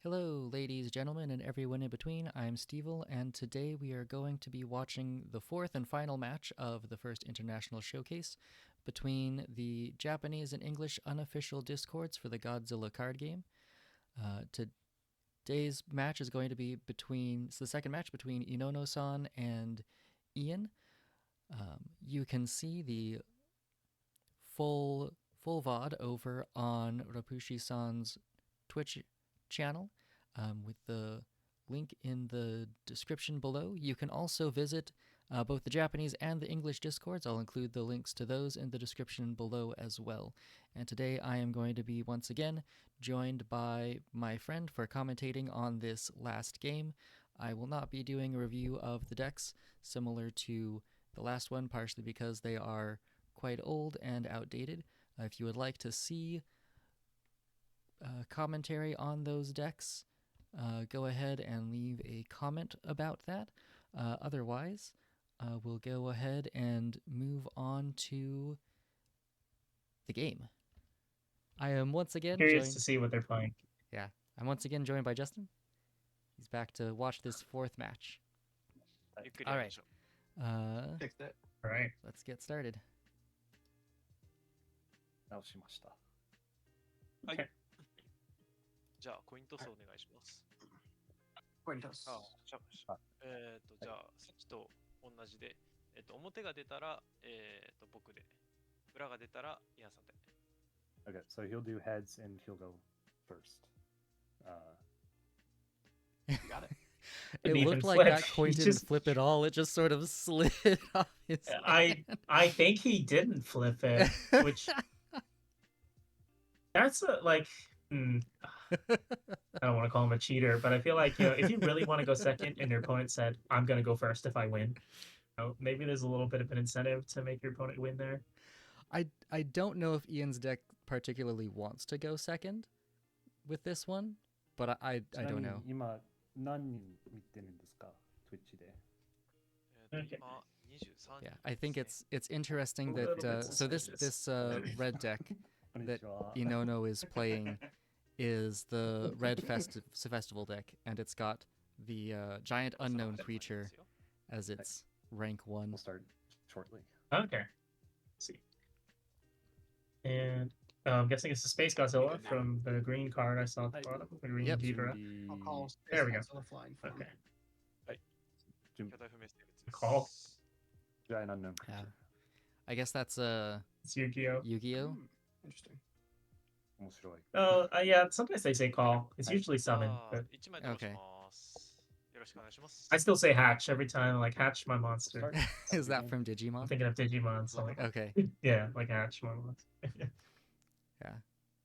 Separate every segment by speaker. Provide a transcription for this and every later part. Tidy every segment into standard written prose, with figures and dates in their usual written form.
Speaker 1: Hello, ladies, gentlemen, and everyone in between. I'm Stevel, and today we are going to be watching the fourth and final match of the first international showcase between the Japanese and English unofficial discords for the Godzilla card game. Today's match is going to be it's the second match between Inono-san and Ian. You can see the full VOD over on Rapushi-san's Twitch channel with the link in the description below. You can also visit both the Japanese and the English discords. I'll include the links to those in the description below as well. And today I am going to be once again joined by my friend for commentating on this last game. I will not be doing a review of the decks similar to the last one, partially because they are quite old and outdated. If you would like to see commentary on those decks, go ahead and leave a comment about that. Otherwise, we'll go ahead and move on to the game. I am once again
Speaker 2: curious to see what they're playing.
Speaker 1: Yeah, I'm once again joined by Justin. He's back to watch this fourth match. All right.
Speaker 3: Fixed it.
Speaker 2: All right.
Speaker 1: Let's get started.
Speaker 4: 直しました。
Speaker 3: はい。
Speaker 2: Okay.
Speaker 3: じゃあ、コイントスお願いします。
Speaker 5: コイントス。
Speaker 3: あ、じゃあ、じゃあ、さっきと同じで、表が出たら、僕で、裏が出たら、イアンさんで。
Speaker 4: Okay, so he'll do heads and he'll go first.
Speaker 5: You got it.
Speaker 1: It
Speaker 2: Didn't
Speaker 1: looked
Speaker 2: even
Speaker 1: like
Speaker 2: flip.
Speaker 1: that coin
Speaker 2: He
Speaker 1: didn't
Speaker 2: just-
Speaker 1: flip at all. It just sort of slid off his hand.
Speaker 2: I think he didn't flip it, which that's like I don't want to call him a cheater, but I feel like if you really want to go second and your opponent said I'm gonna go first if I win, maybe there's a little bit of an incentive to make your opponent win there.
Speaker 1: I don't know if Ian's deck particularly wants to go second with this one, but I don't know.
Speaker 4: 今何人見てるんですか Twitch で。
Speaker 2: Okay.
Speaker 3: 今、23人。
Speaker 1: Yeah, I think it's interesting
Speaker 2: A little
Speaker 1: that
Speaker 2: bit
Speaker 1: so this red deck
Speaker 4: こんに
Speaker 1: that
Speaker 4: ちは。
Speaker 1: Inono is playing is the red festival deck, and it's got the giant unknown creature as its rank 1.
Speaker 4: We'll start shortly.
Speaker 2: Okay. Let's see. And I'm guessing it's the SpaceGodzilla from the green card I saw at the bottom. The green
Speaker 1: Yep.
Speaker 2: Ghidorah.
Speaker 5: I'll call
Speaker 2: There we go.
Speaker 5: Godzilla flying form.
Speaker 2: Okay.
Speaker 3: 巨大不明生物です。
Speaker 2: Call.
Speaker 4: Giant unknown
Speaker 1: Yeah.
Speaker 4: creature.
Speaker 1: I guess that's
Speaker 2: It's Yu-Gi-Oh.
Speaker 1: Yu-Gi-Oh.
Speaker 5: Interesting.
Speaker 4: 面白い。
Speaker 2: Oh, yeah. Sometimes they say call. It's usually summon,
Speaker 3: あ
Speaker 2: but
Speaker 3: 1枚倒します。よろしくお願いします。
Speaker 2: I still say hatch every time. Like hatch my monster.
Speaker 4: Start.
Speaker 1: Is that from
Speaker 2: I'm
Speaker 1: Digimon?
Speaker 2: thinking of Digimon. So like,
Speaker 1: Okay.
Speaker 2: yeah, like hatch my monster.
Speaker 1: Yeah.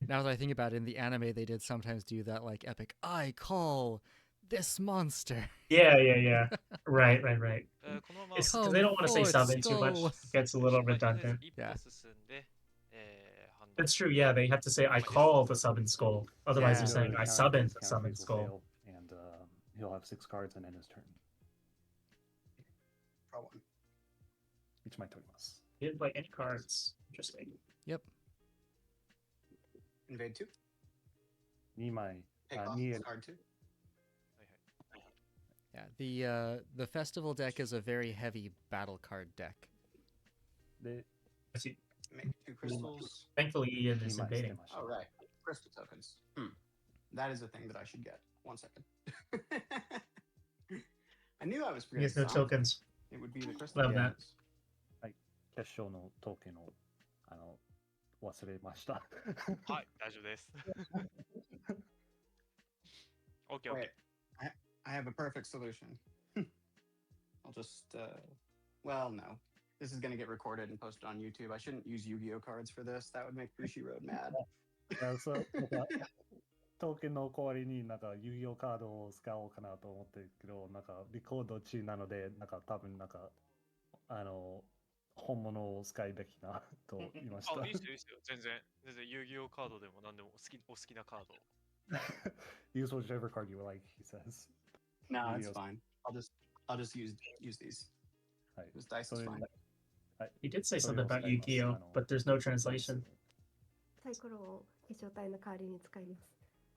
Speaker 1: Now that I think about it, in the anime, they did sometimes do that, like epic. I call this monster.
Speaker 2: Yeah. Right.
Speaker 3: このまま
Speaker 2: It's because they don't want to say
Speaker 1: Come
Speaker 2: summon too much.
Speaker 1: forth,
Speaker 2: It gets a little
Speaker 3: とりあえず
Speaker 2: redundant.
Speaker 3: 一歩進んで、判断
Speaker 2: That's true. Yeah, they have to say I call the summon skull. Otherwise,
Speaker 1: Yeah.
Speaker 2: they're saying I summoned the summon skull.
Speaker 4: And he'll have 6 cards and end his turn.
Speaker 5: Draw one.
Speaker 4: 1枚取ります。
Speaker 2: He didn't play any cards. Interesting.
Speaker 1: Yep.
Speaker 5: Invade two.
Speaker 4: 2枚。
Speaker 5: Take
Speaker 4: あ
Speaker 5: off
Speaker 4: 2
Speaker 5: card two.
Speaker 3: はいはい
Speaker 1: Yeah. The festival deck is a very heavy battle card deck.
Speaker 4: で、
Speaker 2: I see.
Speaker 5: Make two crystals.
Speaker 2: Thankfully, Ian
Speaker 4: 2
Speaker 2: is
Speaker 4: 枚捨て
Speaker 2: invading.
Speaker 4: ました。
Speaker 5: Oh, right. Crystal tokens. That is a thing that I should get. 1 second. I knew I was
Speaker 2: He has
Speaker 5: forgetting
Speaker 2: no
Speaker 5: something.
Speaker 2: tokens.
Speaker 5: It would be the crystal
Speaker 2: Love that.
Speaker 5: tokens.
Speaker 4: 決勝のトークンを忘れました。
Speaker 3: はい、大丈夫です。OK、OK。
Speaker 5: Wait, I have a perfect solution. I'll just, well, no. This is going to get recorded and posted on YouTube. I shouldn't use Yu-Gi-Oh cards for this. That would make Bushi Road mad.
Speaker 4: そうなんかトークンの代わりになんか遊戯王カードを使おうかなと思ってるけど、なんかリコード中なので、なんか多分なんか本物を使いべきなと言いました。
Speaker 3: あ、いいっすよ、いいっすよ。全然遊戯王カードでも何でもお好きなカード。
Speaker 4: Use whichever card you like, he says.
Speaker 5: No, it's
Speaker 4: Yu-Gi-Oh's-
Speaker 5: fine. I'll just use these.
Speaker 4: はい。
Speaker 5: This dice is fine.
Speaker 2: He did say something about Yu-Gi-Oh, but there's no translation.
Speaker 6: サイコロを化粧体の代わりに使います。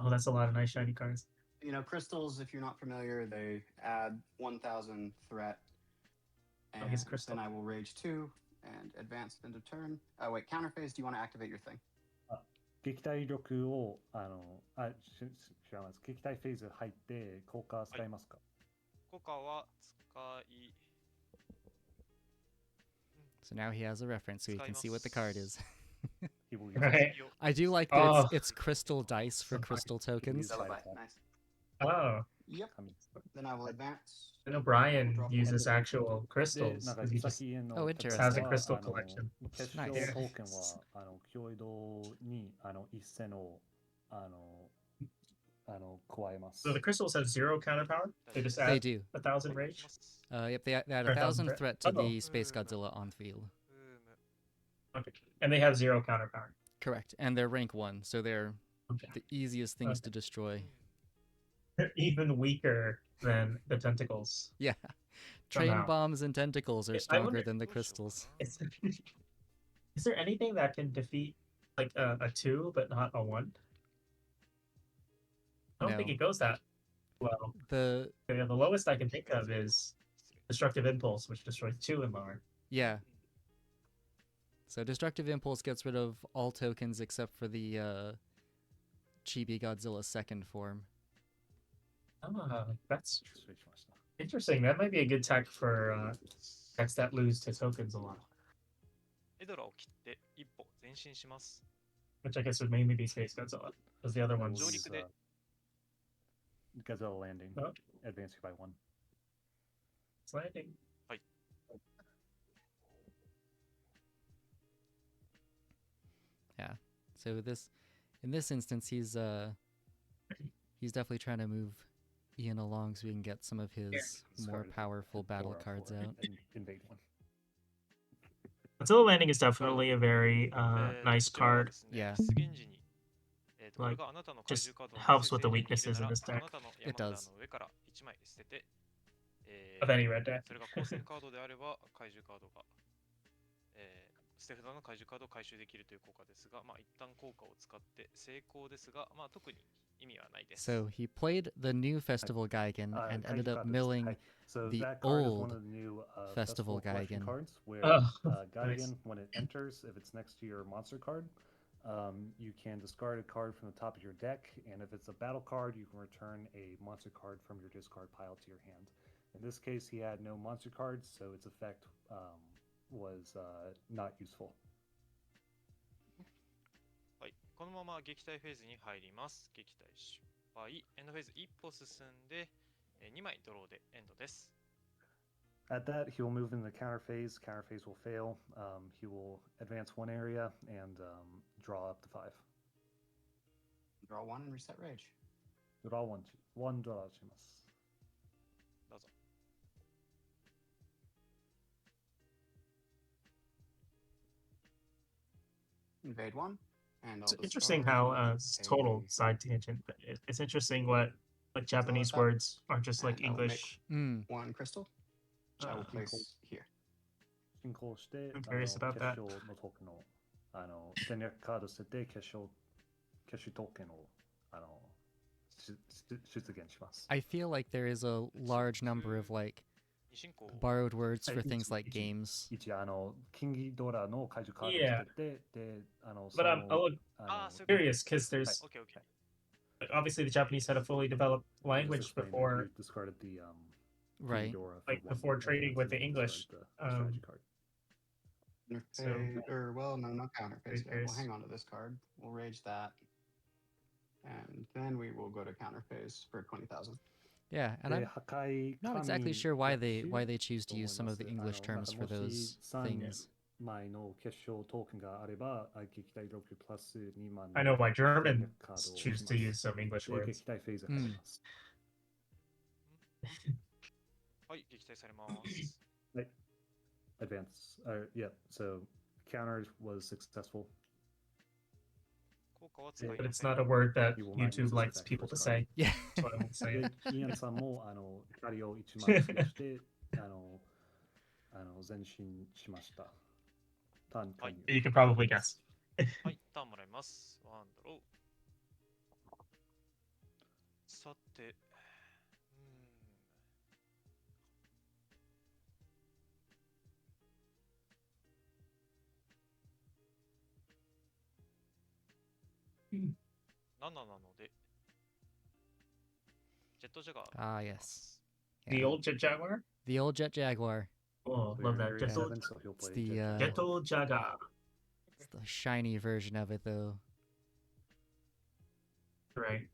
Speaker 2: Oh, that's a lot of nice shiny cards.
Speaker 5: You know, crystals, if you're not familiar, they add 1,000 threat.
Speaker 2: Oh,
Speaker 5: And
Speaker 2: he's crystal.
Speaker 5: then I will rage 2 and advance into turn. Oh, wait, counter phase, do you want to activate your thing?
Speaker 4: 撃退力を知らないです。撃退フェーズ入って効果使いますか？
Speaker 3: 効果は使い
Speaker 1: So now he has a reference, so he can see what the card is.
Speaker 4: He will use
Speaker 2: Right.
Speaker 1: I do like that
Speaker 2: Oh.
Speaker 1: it's crystal dice for crystal tokens.
Speaker 5: Celebrate. Nice.
Speaker 2: Oh,
Speaker 5: Yep. Then I will advance.
Speaker 2: I know Brian
Speaker 5: Drop
Speaker 2: uses
Speaker 5: one.
Speaker 2: actual
Speaker 4: で、
Speaker 2: crystals
Speaker 4: なんか
Speaker 2: because he
Speaker 4: さっ
Speaker 2: just
Speaker 4: き言うの
Speaker 1: Oh,
Speaker 4: 例え
Speaker 1: interesting.
Speaker 4: ば
Speaker 2: has a crystal collection.
Speaker 4: 結
Speaker 1: Nice.
Speaker 4: 晶トーケンは脅威度に一銭を加えます。
Speaker 2: So the crystals have 0 counter power. They just
Speaker 1: They
Speaker 2: add
Speaker 1: do.
Speaker 2: 1,000 rage.
Speaker 1: Yep, they add
Speaker 2: Or
Speaker 1: 1,000
Speaker 2: 1,000
Speaker 1: threat to
Speaker 2: threat.
Speaker 1: the Space Godzilla on field.
Speaker 2: Okay. And they have 0 counter power.
Speaker 1: Correct, and they're rank 1, so they're
Speaker 2: Okay.
Speaker 1: the easiest things
Speaker 2: Okay.
Speaker 1: to destroy.
Speaker 2: They're even weaker than the tentacles.
Speaker 1: Yeah, train
Speaker 2: Somehow.
Speaker 1: bombs and tentacles are
Speaker 2: I
Speaker 1: stronger
Speaker 2: wonder-
Speaker 1: than the crystals.
Speaker 2: Is there anything that can defeat like a 2 but not a 1? I don't think
Speaker 1: No.
Speaker 2: it goes that well.
Speaker 1: The
Speaker 2: Yeah, the lowest I can think of is Destructive Impulse, which destroys 2 and lower.
Speaker 1: yeah. So destructive impulse gets rid of all tokens except for the Chibi Godzilla second form.
Speaker 2: That's
Speaker 4: 失礼しました。
Speaker 2: interesting. That might be a good tech for decks that lose to tokens a lot,
Speaker 3: エドラを切って一歩前進します。
Speaker 2: which I guess would mainly be Space Godzilla, because the other ones.
Speaker 3: 上陸で
Speaker 4: Godzilla landing.
Speaker 2: Oh.
Speaker 4: Advancing by 1.
Speaker 2: It's landing.
Speaker 1: Yeah. So in this instance, he's definitely trying to move Ian along so we can get some of his more
Speaker 4: Discarded
Speaker 1: powerful battle
Speaker 4: 4
Speaker 1: cards
Speaker 4: 4
Speaker 1: out.
Speaker 4: and invade 1.
Speaker 2: Godzilla landing is definitely a very nice
Speaker 3: こちらは
Speaker 2: card.
Speaker 3: ですね
Speaker 1: Yeah.
Speaker 3: 出現時にこれ
Speaker 2: Like,
Speaker 3: があなたの怪
Speaker 2: just
Speaker 3: 獣カードの
Speaker 2: helps
Speaker 3: 先
Speaker 2: with the
Speaker 3: 生にでき
Speaker 2: weaknesses
Speaker 3: るな
Speaker 2: in
Speaker 3: ら
Speaker 2: this
Speaker 3: あ
Speaker 2: deck
Speaker 3: なたの
Speaker 1: It
Speaker 3: 山
Speaker 1: does.
Speaker 3: 札の上から1枚捨てて、
Speaker 2: of any red deck.
Speaker 3: それが光線カードであれば怪獣カードが、捨て札の怪獣カードを回収できるという効果ですが、まあ一旦効果を使って成功ですが、まあ特に意味はないです。
Speaker 1: So he played the new Festival Geigen and ended up milling
Speaker 4: So
Speaker 1: the
Speaker 4: that card is one
Speaker 1: old
Speaker 4: of the new
Speaker 1: Festival
Speaker 4: collection
Speaker 1: Geigen.
Speaker 4: cards where
Speaker 2: Oh,
Speaker 4: Geigen,
Speaker 2: nice.
Speaker 4: when it enters, if it's next to your monster card, you can discard a card from the top of your deck, and if it's a battle card, you can return a monster card from your discard pile to your hand. In this case, he had no monster cards, so its effect was not useful.
Speaker 3: はい、このまま撃退フェーズに入ります。撃退失敗。エンドフェーズ一歩進んで、2枚ドローでエンドです。
Speaker 4: At that, he will move into the counter phase. Counter phase will fail. He will advance 1 area and draw up to 5.
Speaker 5: Draw 1 and reset rage.
Speaker 4: Draw 1 draw します。
Speaker 3: どうぞ。
Speaker 5: Invade 1. And
Speaker 2: It's
Speaker 5: I'll
Speaker 2: interesting
Speaker 5: discard
Speaker 2: how total side tangent, but it's interesting what like Japanese
Speaker 5: that.
Speaker 2: words are just like
Speaker 5: And that will make-
Speaker 2: English.
Speaker 1: Mm.
Speaker 5: 1 crystal, which I will
Speaker 2: Uh,
Speaker 5: place here.
Speaker 4: 進行して、
Speaker 2: I'm curious about
Speaker 4: 決
Speaker 2: that.
Speaker 4: 勝のトークンを戦略カード捨てて決勝トークンを出現します。
Speaker 1: I feel like there is a large number of like
Speaker 3: 二進行
Speaker 1: borrowed words for
Speaker 4: Hey,
Speaker 1: things like
Speaker 4: it's-
Speaker 1: games.
Speaker 4: 一金銀ドラの怪獣カード
Speaker 2: Yeah.
Speaker 4: を捨てて、で、
Speaker 2: But I'm a little
Speaker 3: そういうこと
Speaker 2: curious because there's
Speaker 3: OK OK
Speaker 2: like, obviously the Japanese had a fully developed language
Speaker 4: Just explain that
Speaker 2: before.
Speaker 4: you discarded the
Speaker 1: Right.
Speaker 4: Ghidorah for
Speaker 2: Like,
Speaker 4: 1
Speaker 2: before
Speaker 4: and
Speaker 2: trading with the
Speaker 4: you
Speaker 2: English,
Speaker 4: discarded the strategy card.
Speaker 2: So-
Speaker 5: Or, well, no counter phase.
Speaker 2: Very
Speaker 5: We'll
Speaker 2: curious.
Speaker 5: hang on to this card. We'll rage that. And then we will go to counter phase for 20,000.
Speaker 1: Yeah, and
Speaker 4: で
Speaker 1: I'm
Speaker 4: 破壊
Speaker 1: not exactly
Speaker 4: 神
Speaker 1: sure why
Speaker 4: 逆襲
Speaker 1: they choose to use some of the
Speaker 4: と思います。
Speaker 1: English terms for
Speaker 4: もし
Speaker 1: those
Speaker 4: 3
Speaker 1: things.
Speaker 4: 枚の決勝トークンがあれば、撃退力プラス2万
Speaker 2: I know why
Speaker 4: 戦
Speaker 2: Germans
Speaker 4: 略カードを
Speaker 2: choose
Speaker 4: し
Speaker 2: to
Speaker 4: ます
Speaker 2: use some English
Speaker 4: で
Speaker 2: words.
Speaker 4: 撃退フェーズ入ります。
Speaker 3: はい撃退されます。
Speaker 4: Advance. Yeah, so counter was successful.
Speaker 3: 効果は使い
Speaker 2: But
Speaker 3: ま
Speaker 2: it's
Speaker 3: せん。
Speaker 2: not a word that
Speaker 4: You will not use
Speaker 2: YouTube
Speaker 4: this
Speaker 2: likes
Speaker 4: effect
Speaker 2: people
Speaker 4: for
Speaker 2: to
Speaker 4: this
Speaker 2: say.
Speaker 1: Yeah.
Speaker 2: That's what I would say.
Speaker 4: で、イアンさんも光を1枚増やして前進しました。ターン加入。
Speaker 2: You can probably guess.
Speaker 3: はい、ターンもらいます。ワンドロー。さて、7なので、ジェットジャガー。
Speaker 1: Ah, yes.
Speaker 2: The
Speaker 1: Yeah.
Speaker 2: old Jet Jaguar.
Speaker 1: The old Jet Jaguar.
Speaker 2: Oh,
Speaker 4: So
Speaker 2: love
Speaker 4: you're
Speaker 2: that.
Speaker 4: area
Speaker 2: Jeto,
Speaker 4: 7, so he'll
Speaker 1: It's
Speaker 4: play
Speaker 1: the,
Speaker 4: Jet Jaguar.
Speaker 2: Jeto Jaga.
Speaker 1: It's the shiny version of it, though.
Speaker 2: Right.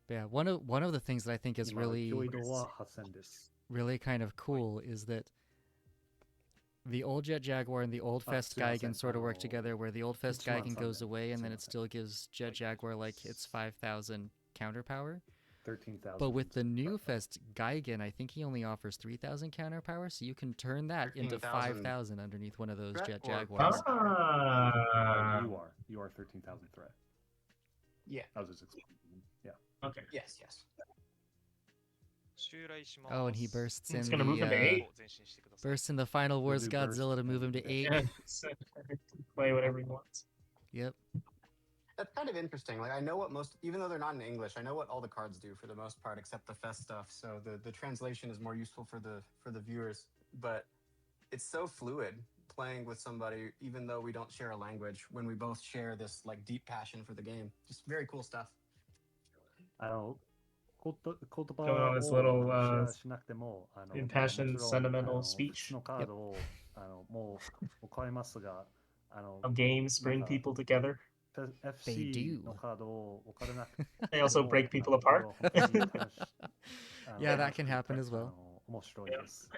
Speaker 1: But yeah, one of the things that I think is
Speaker 4: 今
Speaker 1: really
Speaker 4: 脅威度は8000です。
Speaker 1: really kind of cool is that the old Jet Jaguar and the old Fest
Speaker 4: すいません。
Speaker 1: Geigen sort of work together, where the old Fest
Speaker 4: 1万
Speaker 1: Geigen goes
Speaker 4: 3000
Speaker 1: away and then it
Speaker 4: すいません。
Speaker 1: still gives Jet Jaguar like its 5,000 counter power.
Speaker 4: 13,000.
Speaker 1: But with the new Fest Geigen, I think he only offers 3,000 counter power, so you can turn that into
Speaker 5: 13,000
Speaker 1: 5,000 underneath one of those
Speaker 5: threat
Speaker 1: Jet
Speaker 5: or
Speaker 1: Jaguars.
Speaker 2: Ah.
Speaker 4: You are 13,000 threat.
Speaker 5: Yeah.
Speaker 4: I was just explaining. Yeah.
Speaker 2: Okay.
Speaker 5: Yes, yes.
Speaker 3: 襲来します。
Speaker 1: Oh, and he bursts in
Speaker 2: It's gonna move him to 8.
Speaker 3: 前進してください。
Speaker 1: bursts in the Final Wars
Speaker 4: do burst
Speaker 1: Godzilla to move him to
Speaker 4: and
Speaker 1: 8.
Speaker 2: Yeah. Play whatever he wants.
Speaker 1: Yep.
Speaker 5: That's kind of interesting. Like I know what most, even though they're not in English, I know what all the cards do for the most part, except the Fest stuff. So the translation is more useful for the viewers. But it's so fluid playing with somebody, even though we don't share a language, when we both share this like deep passion for the game. Just very cool stuff.
Speaker 4: 言葉
Speaker 2: Going on this
Speaker 4: を
Speaker 2: little
Speaker 4: シェアしなくても
Speaker 2: impassioned
Speaker 4: もちろん
Speaker 2: sentimental
Speaker 4: 普
Speaker 2: speech
Speaker 4: 通のカードをもう買いますが
Speaker 2: of games bring people together.
Speaker 4: FC
Speaker 1: do.
Speaker 4: のカードを分からなくて
Speaker 2: They also break people apart.
Speaker 4: 本当に
Speaker 1: Yeah, that can happen as well.
Speaker 4: 面白いです。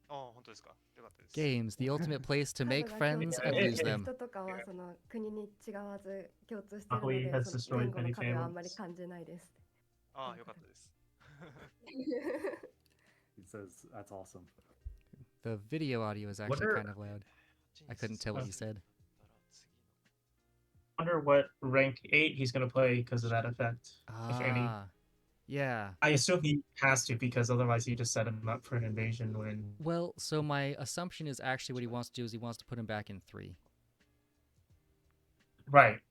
Speaker 3: ああ、本当ですか。よかったです。
Speaker 1: Games, the ultimate place to make friends and
Speaker 2: Yeah.
Speaker 1: lose them.
Speaker 6: 人とかはその国に違わず共通してるの
Speaker 2: Luckily,
Speaker 6: で
Speaker 2: has
Speaker 6: その
Speaker 2: destroyed
Speaker 6: 言語の
Speaker 2: many
Speaker 6: 壁はあんまり
Speaker 2: families.
Speaker 6: 感じないです。
Speaker 3: ああ、よかったです。
Speaker 4: He says that's awesome.
Speaker 1: The video audio is actually
Speaker 2: Wonder-
Speaker 1: kind of loud. I couldn't tell what he said.
Speaker 2: Wonder what rank 8 he's gonna play because of that effect. If any.
Speaker 1: Ah, yeah.
Speaker 2: I assume he has to because otherwise you just set him up for an invasion when.
Speaker 1: Well, so my assumption is actually what he wants to do is he wants to put him back in 3.
Speaker 2: Right.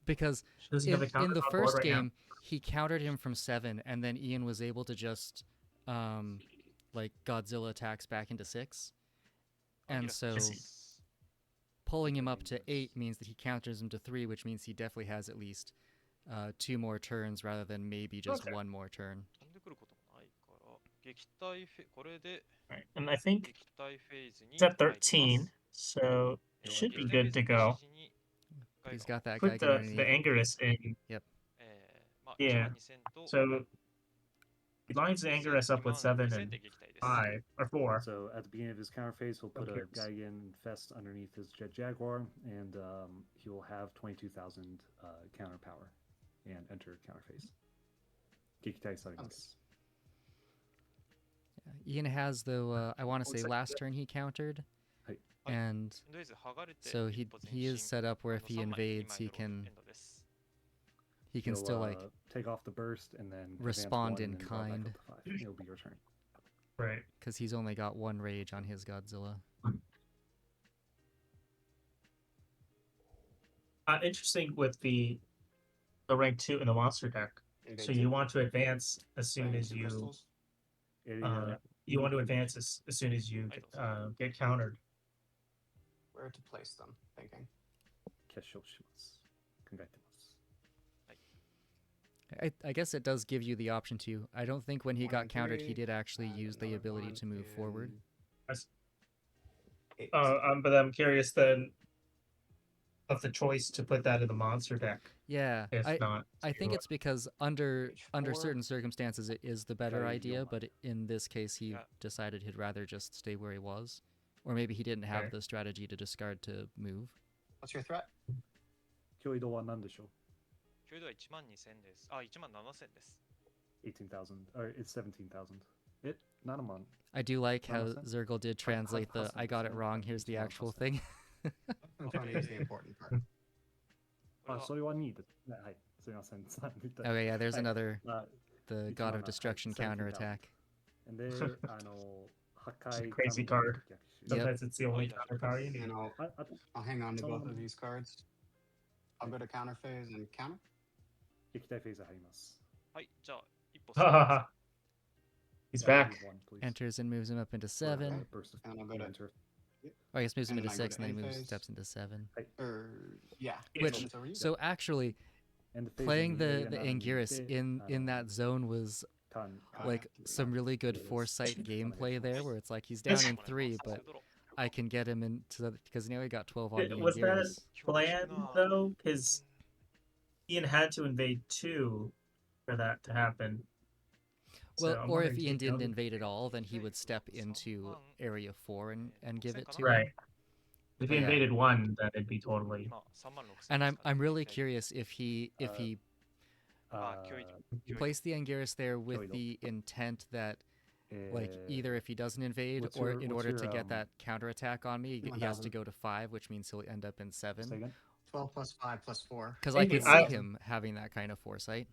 Speaker 1: Because
Speaker 2: Does he have a
Speaker 1: in
Speaker 2: counter
Speaker 1: the
Speaker 2: on board
Speaker 1: first
Speaker 2: right now?
Speaker 1: game, he countered him from 7, and then Ian was able to just, like, Godzilla attacks back into 6. And so pulling him up to 8 means that he counters him to 3, which means he definitely has at least 2 more turns rather than maybe just
Speaker 2: Okay.
Speaker 1: 1 more turn.
Speaker 3: 飛んでくることもないから、撃退フェこれで
Speaker 2: Right. And I think
Speaker 3: 撃退フェーズに
Speaker 2: it's at
Speaker 3: 入ります
Speaker 2: 13, so it should be good to go.
Speaker 1: He's got that
Speaker 2: Put
Speaker 1: guy
Speaker 2: the Angerus in.
Speaker 3: まあ、
Speaker 2: Yeah.
Speaker 3: 1万2000と
Speaker 2: So he lines the Angerus up with 7
Speaker 3: 22000
Speaker 2: and
Speaker 3: で撃退です。
Speaker 2: 5 or 4.
Speaker 4: So at the beginning of his counter phase, he'll put a
Speaker 2: Okay.
Speaker 4: Geigen Fest underneath his Jet Jaguar, and he will have 22,000 counter power and enter counter phase. 撃退されます。
Speaker 1: Ian has, though, I want to say
Speaker 2: Looks like
Speaker 1: last
Speaker 2: that.
Speaker 1: turn he countered.
Speaker 4: Hi.
Speaker 1: And
Speaker 3: とりあえず剥がれて
Speaker 1: so
Speaker 3: 一歩前
Speaker 1: he is
Speaker 3: 進
Speaker 1: set up where if he
Speaker 3: 3枚
Speaker 1: invades, he
Speaker 3: 2枚
Speaker 1: can
Speaker 3: ドローエンドです
Speaker 1: he can
Speaker 4: He'll,
Speaker 1: still like
Speaker 4: take off the burst and then advance
Speaker 1: respond
Speaker 4: one
Speaker 1: in
Speaker 4: and then go back
Speaker 1: kind.
Speaker 4: up to 5. It'll be your turn.
Speaker 2: Right.
Speaker 1: because he's only got 1 rage on his Godzilla.
Speaker 2: Interesting with the rank 2 in the monster deck. So you want to advance as soon as you you want to advance as soon as you get countered.
Speaker 5: Where to place them? Thinking.
Speaker 4: 決勝します。考えてます。
Speaker 1: I guess it does give you the option to. I don't think when he
Speaker 5: One
Speaker 1: got
Speaker 5: and
Speaker 1: countered, he
Speaker 5: three,
Speaker 1: did actually
Speaker 5: and
Speaker 1: use the
Speaker 5: another
Speaker 1: ability
Speaker 5: one
Speaker 1: to move forward.
Speaker 5: in 8.
Speaker 2: But I'm curious then of the choice to put that in the monster deck.
Speaker 1: Yeah,
Speaker 2: If
Speaker 1: I
Speaker 2: not,
Speaker 1: think it's because under
Speaker 5: H4.
Speaker 1: certain circumstances it is the better
Speaker 4: Very
Speaker 1: idea,
Speaker 4: Yoma.
Speaker 1: but in this case he
Speaker 3: Yeah.
Speaker 1: decided he'd rather just stay where he was, or maybe he didn't have
Speaker 2: Okay.
Speaker 1: the strategy to discard to move.
Speaker 5: What's your threat?
Speaker 4: 脅威度は何でしょう
Speaker 3: 距離度は1万2000です。あ、1万7000です。
Speaker 4: 18,000 or it's 17,000. It not a month.
Speaker 1: I do like how
Speaker 4: Understand?
Speaker 1: Zergle did translate the I got it wrong, here's the actual thing.
Speaker 5: I'm trying to use the important part.
Speaker 3: これは
Speaker 4: それは2です。はい。すみません。
Speaker 1: Okay, yeah, there's
Speaker 4: Hi.
Speaker 1: another the
Speaker 4: Each
Speaker 1: God
Speaker 4: one
Speaker 1: of
Speaker 4: up,
Speaker 1: Destruction
Speaker 4: 17,000.
Speaker 1: counterattack.
Speaker 4: で、破壊
Speaker 2: crazy
Speaker 4: 神
Speaker 2: card.
Speaker 4: 逆襲
Speaker 1: Yep.
Speaker 2: Sometimes it's the only counter power you need.
Speaker 5: And I'll hang on to both of these cards. I'll go to counter phase and counter.
Speaker 4: 撃退フェーズ入ります。
Speaker 3: はい、じゃあ、一歩進めてくださ
Speaker 2: He's
Speaker 4: Yeah,
Speaker 2: back.
Speaker 4: move one, please.
Speaker 1: Enters and moves him up into
Speaker 4: For a
Speaker 1: 7.
Speaker 4: burst of
Speaker 5: And I'll go to-
Speaker 4: enter.
Speaker 1: Or I guess moves him
Speaker 5: And
Speaker 1: into
Speaker 5: then I go
Speaker 1: 6,
Speaker 5: to
Speaker 1: and then he
Speaker 5: end
Speaker 1: moves
Speaker 5: phase.
Speaker 1: steps into 7.
Speaker 5: Yeah.
Speaker 2: Which-
Speaker 5: so it's over you.
Speaker 1: So actually,
Speaker 4: And the phase
Speaker 1: playing
Speaker 4: に入れ
Speaker 1: the
Speaker 4: ながらに
Speaker 1: Anguirus
Speaker 4: 行って
Speaker 1: in that zone was like some really good foresight gameplay there, where it's like he's down in 3, but I can get him into because now he got 12 on the
Speaker 2: Was that
Speaker 1: Anguirus.
Speaker 2: planned though? Because Ian had to invade 2 for that to happen.
Speaker 1: Well,
Speaker 2: So I'm
Speaker 1: or if
Speaker 2: wondering, do you
Speaker 1: Ian didn't
Speaker 2: know-
Speaker 1: invade at all, then he would step into Area 4 and give it to him.
Speaker 2: Right. If he
Speaker 1: But yeah.
Speaker 2: invaded 1, then it'd be totally.
Speaker 3: 今36,000
Speaker 1: And
Speaker 3: ですかね
Speaker 1: I'm really curious if he
Speaker 3: Kyoido.
Speaker 1: placed the Anguirus there with
Speaker 4: Kyoido.
Speaker 1: the intent that like
Speaker 4: えー
Speaker 1: either if he doesn't invade
Speaker 4: what's
Speaker 1: or
Speaker 4: your-
Speaker 1: in
Speaker 4: what's
Speaker 1: order to
Speaker 4: your,
Speaker 1: get that counterattack on me, he has to
Speaker 5: 1000.
Speaker 1: go to 5, which means he'll end up in
Speaker 4: say
Speaker 1: 7.
Speaker 4: again?
Speaker 5: 12 plus 5 plus 4.
Speaker 1: Because I could see
Speaker 2: I-
Speaker 1: him having that kind of foresight.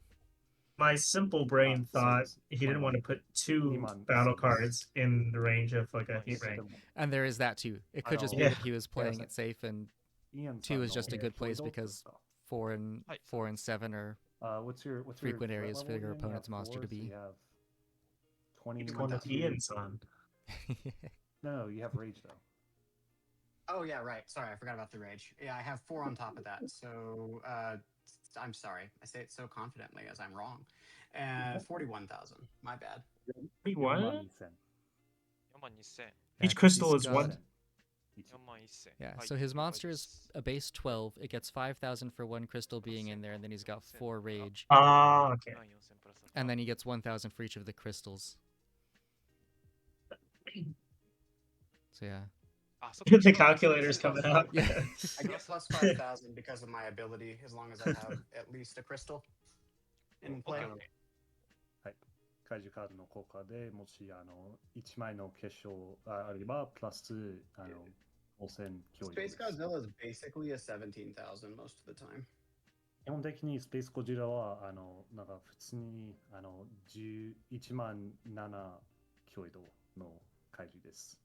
Speaker 2: My simple brain
Speaker 4: so
Speaker 2: thought
Speaker 4: it's
Speaker 2: he didn't want to
Speaker 4: 21.
Speaker 2: put 2
Speaker 4: Niman
Speaker 2: battle
Speaker 4: six.
Speaker 2: cards in the range of like a heat rank.
Speaker 1: And there is that too. It could just be
Speaker 2: Yeah.
Speaker 1: that he was playing
Speaker 4: Yeah.
Speaker 1: it safe, and
Speaker 4: イアン
Speaker 1: 2
Speaker 4: さん
Speaker 1: is just a
Speaker 4: の
Speaker 1: good place
Speaker 4: キョイド
Speaker 1: because
Speaker 4: ですか
Speaker 1: 4 and
Speaker 3: Hi.
Speaker 1: 4 and 7 are
Speaker 4: What's your
Speaker 1: frequent
Speaker 4: threat
Speaker 1: areas for
Speaker 4: level
Speaker 1: your
Speaker 4: again? You
Speaker 1: opponent's
Speaker 4: have
Speaker 1: monster to
Speaker 4: 4, so
Speaker 1: be.
Speaker 4: you have 20.
Speaker 2: He's going with
Speaker 5: 21,000.
Speaker 2: Ian's on.
Speaker 4: No, you have rage though.
Speaker 5: Oh, yeah, right. Sorry, I forgot about the rage. Yeah, I have 4 on top of that. So I'm sorry. I say it so confidently as I'm wrong. 41,000. My bad.
Speaker 2: Wait,
Speaker 4: 4
Speaker 2: what?
Speaker 4: 万2000.
Speaker 3: 42,000
Speaker 2: Each
Speaker 1: 'cause
Speaker 2: crystal
Speaker 1: he's
Speaker 2: is
Speaker 1: got-
Speaker 2: 1.
Speaker 3: 41,000
Speaker 1: Yeah,
Speaker 3: はい
Speaker 1: so his
Speaker 3: 了解
Speaker 1: monster
Speaker 3: で
Speaker 1: is
Speaker 3: す
Speaker 1: a base 12. It gets 5,000 for 1 crystal being in there, and then he's got 4 rage.
Speaker 2: Ah, okay.
Speaker 3: 4,000プラス
Speaker 1: And then he gets 1,000 for each of the crystals. So yeah.
Speaker 3: あそっか
Speaker 2: The calculator's coming out.
Speaker 1: Yeah.
Speaker 5: I get plus 5,000 because of my ability, as long as I have at least a crystal in play.
Speaker 3: Okay.
Speaker 4: 怪獣カードの効果でもし1枚の結晶あればプラス5000強
Speaker 5: SpaceGodzilla is basically a 17,000 most of the time.
Speaker 4: 基本的にスペースゴジラはなんか普通に11万7強度の怪獣です。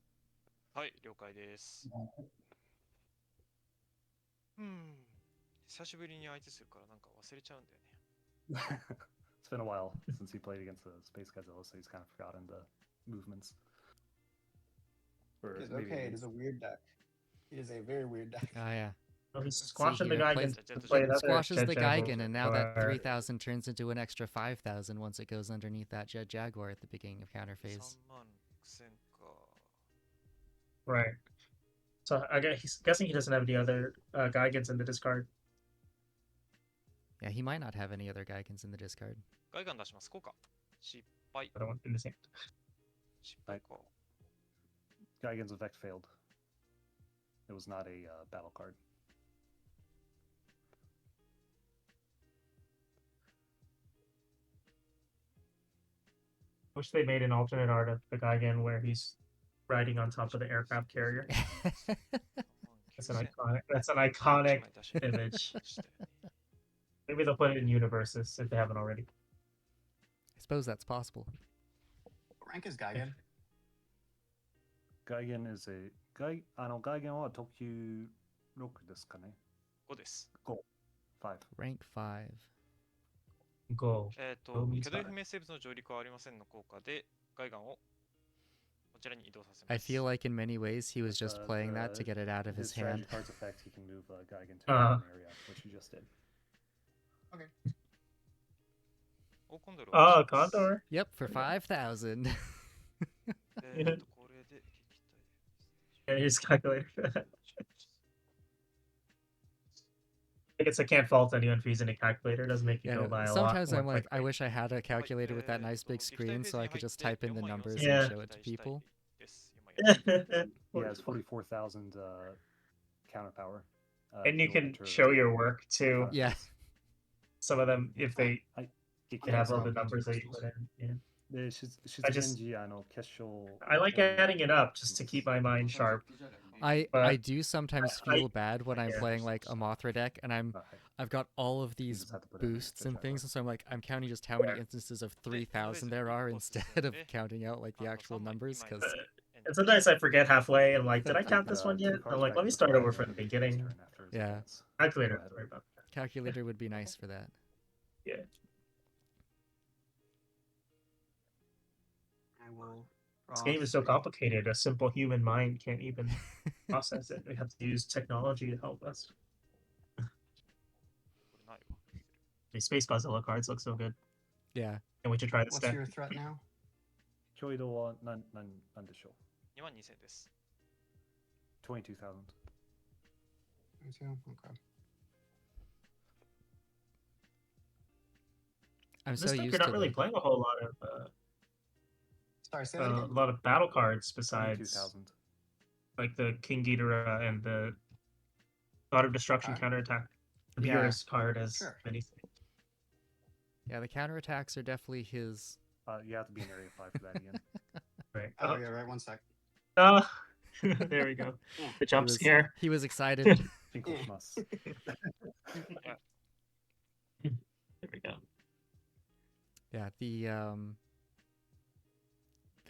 Speaker 3: はい了解です久しぶりに相手するからなんか忘れちゃうんだよね
Speaker 4: It's been a while since he played against the SpaceGodzilla, so he's kind of forgotten the movements. Or
Speaker 5: It is
Speaker 4: maybe
Speaker 5: okay. It is a weird deck. It is a very weird deck.
Speaker 1: Oh yeah.
Speaker 2: Well, he's squashing the
Speaker 1: here,
Speaker 2: guy
Speaker 1: plays-
Speaker 2: against to play another
Speaker 1: Squashes
Speaker 2: Jet
Speaker 1: the
Speaker 2: Jaguar.
Speaker 1: Gigan, and now that 3,000 turns into an extra 5,000 once it goes underneath that Jet Jaguar at the beginning of counter phase.
Speaker 3: 36,000か
Speaker 2: Right. So he's guessing he doesn't have any other Gigans in the discard.
Speaker 1: Yeah, he might not have any other Gigans in the discard.
Speaker 3: ガイガン出しますこうか失敗
Speaker 2: I don't want in his hand.
Speaker 3: 失敗か
Speaker 4: Gigan's effect failed. It was not a battle card.
Speaker 2: Wish they made an alternate art of the Gigan where he's riding on top of the aircraft carrier. That's an iconic. That's an iconic image. Maybe they'll put it in universes if they haven't already.
Speaker 1: I suppose that's possible.
Speaker 5: What rank is Gigan?
Speaker 4: Gigan is a Gigan は特級6ですかね。
Speaker 3: 5です
Speaker 4: 5.
Speaker 1: Rank 5.
Speaker 2: Go.
Speaker 3: 挙
Speaker 2: 見つかる
Speaker 3: 動不明生物の上陸はありませんの効果でガイガンをこちらに移動させます
Speaker 1: I feel like in many ways he was just playing that to get it out of
Speaker 4: His
Speaker 1: his hand.
Speaker 4: strategy card's effect, he can move Gigan to an area, which you just did.
Speaker 3: オーコンドル
Speaker 2: Oh,
Speaker 3: を出します
Speaker 2: Condor.
Speaker 1: Yep, for 5,000.
Speaker 3: これで撃退
Speaker 2: And his calculator for that. I guess I can't fault anyone for using a calculator. It doesn't make you
Speaker 1: Yeah,
Speaker 2: go by a lot.
Speaker 1: sometimes I'm
Speaker 2: more
Speaker 1: like, I
Speaker 2: quickly.
Speaker 1: wish I had a calculator with that nice big screen so I could just type in the numbers
Speaker 2: Yeah.
Speaker 1: and show it to people.
Speaker 3: です。
Speaker 4: He has 44,000 counter power.
Speaker 2: And you
Speaker 4: he'll
Speaker 2: can
Speaker 4: enter
Speaker 2: show your work too.
Speaker 1: Yeah.
Speaker 2: Some of them, if they
Speaker 4: 撃
Speaker 2: have all
Speaker 4: 退
Speaker 2: the numbers that you put in. Yeah.
Speaker 4: で出
Speaker 2: I just-
Speaker 4: 現時決勝
Speaker 2: I like adding it up just to keep my mind sharp.
Speaker 1: I
Speaker 2: But
Speaker 1: do sometimes
Speaker 2: I-
Speaker 1: feel bad when I'm
Speaker 2: yeah.
Speaker 1: playing like a Mothra deck and I've got all of these
Speaker 4: just have to put it in
Speaker 1: boosts
Speaker 4: the
Speaker 1: and
Speaker 4: chat
Speaker 1: things,
Speaker 4: box.
Speaker 1: and so I'm like, I'm counting just how many
Speaker 2: Yeah.
Speaker 1: instances of 3,000 there are instead of counting out like the actual numbers, because
Speaker 2: And sometimes I forget halfway and like, did I count this
Speaker 4: Uh,
Speaker 2: one yet?
Speaker 4: two
Speaker 2: I'm
Speaker 4: cards
Speaker 2: like,
Speaker 4: back
Speaker 2: let me
Speaker 4: in the
Speaker 2: start
Speaker 4: card
Speaker 2: over
Speaker 4: and
Speaker 2: from the
Speaker 4: then his
Speaker 2: beginning.
Speaker 4: turn after his
Speaker 1: Yeah.
Speaker 4: advance.
Speaker 2: Calculator.
Speaker 4: Go ahead.
Speaker 2: Sorry about that.
Speaker 1: calculator would be nice for that.
Speaker 2: Yeah.
Speaker 5: I will.
Speaker 2: This
Speaker 5: draw
Speaker 2: game is so
Speaker 5: 3.
Speaker 2: complicated. A simple human mind can't even process it. We have to use technology to help us.
Speaker 3: これないわ。
Speaker 2: The Space Godzilla cards look so good.
Speaker 1: Yeah.
Speaker 2: Can't wait to try this
Speaker 5: What's
Speaker 2: deck.
Speaker 5: your threat now?
Speaker 4: 強移動はなんでしょう
Speaker 3: 22,000です。
Speaker 4: 22,000.
Speaker 5: 22? Okay.
Speaker 1: I'm
Speaker 2: This
Speaker 1: so
Speaker 2: deck,
Speaker 1: used
Speaker 2: you're
Speaker 1: to
Speaker 2: not really
Speaker 1: the...
Speaker 2: playing a whole lot of
Speaker 5: Sorry, say that
Speaker 2: a
Speaker 5: again.
Speaker 2: lot of battle cards besides
Speaker 4: 22,000.
Speaker 2: like the King Ghidorah and the God of Destruction
Speaker 5: Okay.
Speaker 2: counterattack. The
Speaker 1: Yeah.
Speaker 2: Beerus card has
Speaker 5: Sure.
Speaker 2: many things.
Speaker 1: Yeah, the counterattacks are definitely his...
Speaker 4: You have to be in Area 5 for that, Ian.
Speaker 2: Right.
Speaker 5: Oh, yeah, right. 1 sec.
Speaker 2: Oh, there we go. The jump scare.
Speaker 1: He was excited.
Speaker 4: 進行します。
Speaker 2: There we go.
Speaker 1: Yeah, the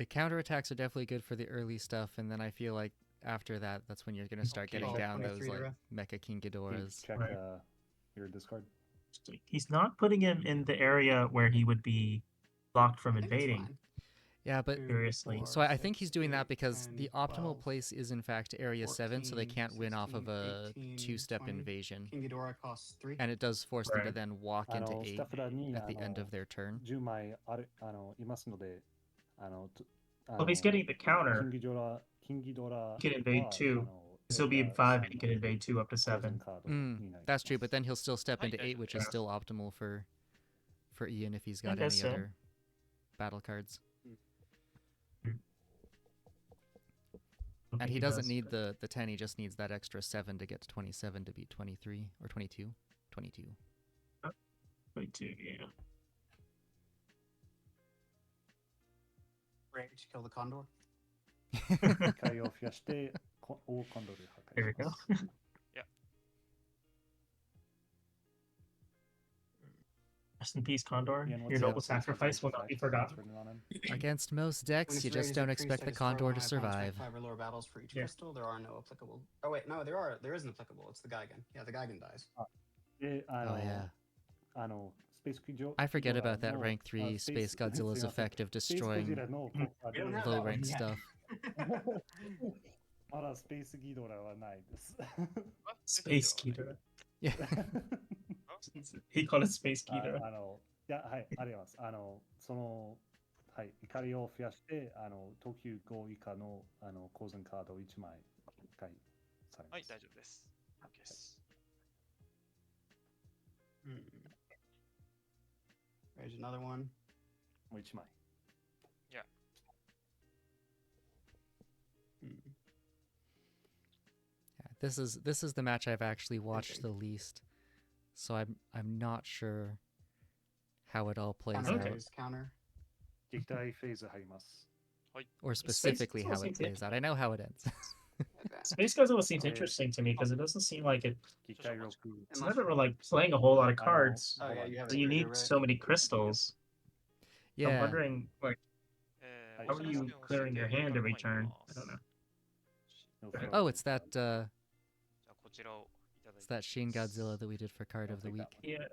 Speaker 1: counterattacks are definitely good for the early stuff, and then I feel like after that, that's when you're going to start
Speaker 5: Okay.
Speaker 1: getting
Speaker 5: Oh,
Speaker 1: down those
Speaker 5: 23 to
Speaker 1: like
Speaker 5: ref.
Speaker 1: Mecha King
Speaker 4: Can you
Speaker 1: Ghidorahs.
Speaker 4: check
Speaker 2: Right.
Speaker 4: your discard?
Speaker 2: He's not putting him in the area where he would be blocked from
Speaker 5: I think it's
Speaker 2: invading.
Speaker 5: fine.
Speaker 1: Yeah, but
Speaker 5: 2,
Speaker 2: Curiously.
Speaker 5: 4,
Speaker 1: so I think
Speaker 5: 6,
Speaker 1: he's doing
Speaker 5: 8,
Speaker 1: that because
Speaker 5: 10,
Speaker 1: the optimal
Speaker 5: 12,
Speaker 1: place is in fact Area 7, so they
Speaker 5: 14,
Speaker 1: can't win off of
Speaker 5: 16,
Speaker 1: a
Speaker 5: 18,
Speaker 1: two-step
Speaker 5: 20.
Speaker 1: invasion,
Speaker 5: King Ghidorah costs 3.
Speaker 1: and it does force them to
Speaker 2: Right.
Speaker 1: then walk into 8
Speaker 4: スタッフらに
Speaker 1: at the end of their turn.
Speaker 4: 10枚いますので、
Speaker 2: Well, if he's getting the counter,
Speaker 4: キンギドラ
Speaker 2: he can invade 2. He'll be in 5 and he can invade 2 up to 7.
Speaker 1: That's true, but then he'll still step into 8, which is
Speaker 2: Yeah.
Speaker 1: still optimal for Ian if he's got
Speaker 2: guess
Speaker 1: any
Speaker 2: so.
Speaker 1: other battle cards. And he doesn't need the 10, he just needs that extra 7 to get to 27 to beat 23 or 22. 22.
Speaker 2: 22, yeah.
Speaker 5: Rage, kill the condor.
Speaker 4: 機会を増やして大コンドル破
Speaker 2: There
Speaker 4: 壊
Speaker 2: we
Speaker 4: しま
Speaker 2: go.
Speaker 4: す。
Speaker 2: Rest in peace, Condor.
Speaker 4: Ian, what's
Speaker 2: Your
Speaker 4: the
Speaker 2: noble
Speaker 4: absolute
Speaker 2: sacrifice will not
Speaker 4: effect
Speaker 2: be
Speaker 4: that's
Speaker 2: forgotten.
Speaker 4: written on him?
Speaker 1: Against most
Speaker 5: When
Speaker 1: decks,
Speaker 5: its
Speaker 1: you
Speaker 5: rate
Speaker 1: just
Speaker 5: is
Speaker 1: don't
Speaker 5: increased,
Speaker 1: expect
Speaker 5: I
Speaker 1: the
Speaker 5: destroy
Speaker 1: Condor
Speaker 5: one
Speaker 1: to
Speaker 5: of my opponent's rank
Speaker 1: survive.
Speaker 5: 5 or lower battles for each
Speaker 2: Yeah.
Speaker 5: crystal. There are no applicable. Oh wait, no, there is an applicable. It's the Gigan. Yeah, the Gigan dies.
Speaker 4: で、
Speaker 1: Oh yeah.
Speaker 4: スペースキジョ
Speaker 1: I forget about that
Speaker 4: の
Speaker 1: rank 3
Speaker 4: スペー
Speaker 1: Space
Speaker 4: ス
Speaker 1: Godzilla's
Speaker 4: すいません
Speaker 1: effect of
Speaker 4: スペースゴ
Speaker 1: destroying
Speaker 4: ジラの効果
Speaker 5: We don't
Speaker 4: で
Speaker 5: have
Speaker 1: low
Speaker 5: that one
Speaker 1: rank
Speaker 5: yet.
Speaker 1: stuff.
Speaker 4: まだスペースギドラはないです。
Speaker 2: Space Ghidorah.
Speaker 1: Yeah.
Speaker 2: He called it Space
Speaker 4: い
Speaker 2: Ghidorah.
Speaker 4: や、はい、あります。はい、怒りを増やして、等級5以下の、鉱山カードを1枚回されます。
Speaker 3: はい、大丈夫です。OK です。
Speaker 5: Rage another one.
Speaker 4: もう1枚。
Speaker 5: Hmm.
Speaker 1: Yeah, this is the match I've actually watched the least, so I'm not sure how it all plays
Speaker 5: Counter
Speaker 1: out,
Speaker 5: phase, counter.
Speaker 4: 撃退フェーズ入ります。
Speaker 1: or specifically how
Speaker 2: Godzilla
Speaker 1: it
Speaker 2: seems
Speaker 1: plays out. I know how it ends.
Speaker 5: Advance.
Speaker 2: Space Godzilla seems interesting to me because it doesn't seem like it.
Speaker 4: 撃退6。
Speaker 2: It's never like playing a whole lot of cards.
Speaker 5: Oh yeah, you have
Speaker 2: So
Speaker 5: a
Speaker 2: you
Speaker 5: trigger,
Speaker 2: need
Speaker 5: right?
Speaker 2: so many crystals. I'm
Speaker 1: Yeah.
Speaker 2: wondering, like,
Speaker 3: え
Speaker 2: how are you clearing your hand every turn? I don't know.
Speaker 1: Oh, it's that
Speaker 3: じゃあこちらをいただい
Speaker 1: it's
Speaker 3: て
Speaker 1: that Shin Godzilla that we did for card of the week.
Speaker 2: Yeah.